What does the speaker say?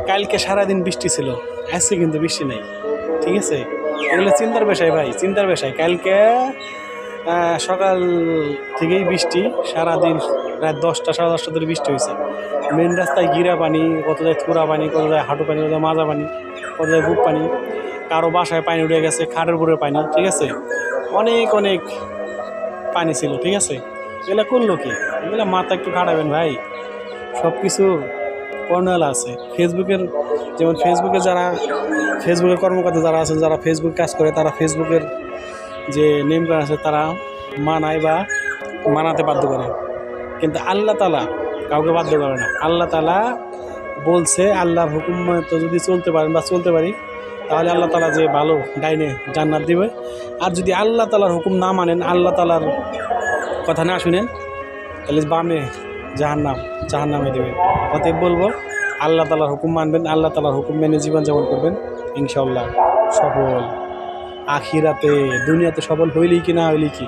কালকে সারাদিন বৃষ্টি ছিল, আজকে কিন্তু বৃষ্টি নেই। ঠিক আছে, এগুলো চিন্তার বিষয় ভাই, চিন্তার বিষয়। কালকে সকাল থেকেই বৃষ্টি, সারাদিন রাত 10টা 10:30 ধরে বৃষ্টি হয়েছে। মেন রাস্তায় গিরা পানি, কত যায় থুরা পানি, কত যায় হাঁটু পানি, কত যায় মাজা পানি, কত যায় বুক পানি, কারো বাসায় পানি উঠে গেছে, খাটের উপরে পানি। ঠিক আছে, অনেক অনেক পানি ছিল। ঠিক আছে, এগুলো করলো কি? এগুলো মাথা একটু খাটাবেন ভাই। সব কিছু কর্নাল আছে ফেসবুকের, যেমন ফেসবুকের কর্মকর্তা যারা আছেন, যারা ফেসবুক কাজ করে, তারা ফেসবুকের যে নেম আছে তারা মানায় বা মানাতে বাধ্য করে, কিন্তু আল্লাহ তাআলা কাউকে বাধ্য করে না। আল্লাহ তাআলা বলছে, আল্লাহর হুকুম মতো যদি চলতে পারেন বা চলতে পারি, তাহলে আল্লাহ তাআলা যে ভালো ডাইনে জান্নাত দিবে। আর যদি আল্লাহ তাআলার হুকুম না মানেন, আল্লাহ তাআলার কথা না শুনেন, তাহলে বামে জাহান্নামে দেবে। অতএব বলবো, আল্লাহ তাআলার হুকুম মানবেন, আল্লাহ তাআলার হুকুম মেনে জীবনযাপন করবেন, ইনশাআল্লাহ সফল। আখিরাতে দুনিয়াতে সফল হইলেই কি না হইলেই কি।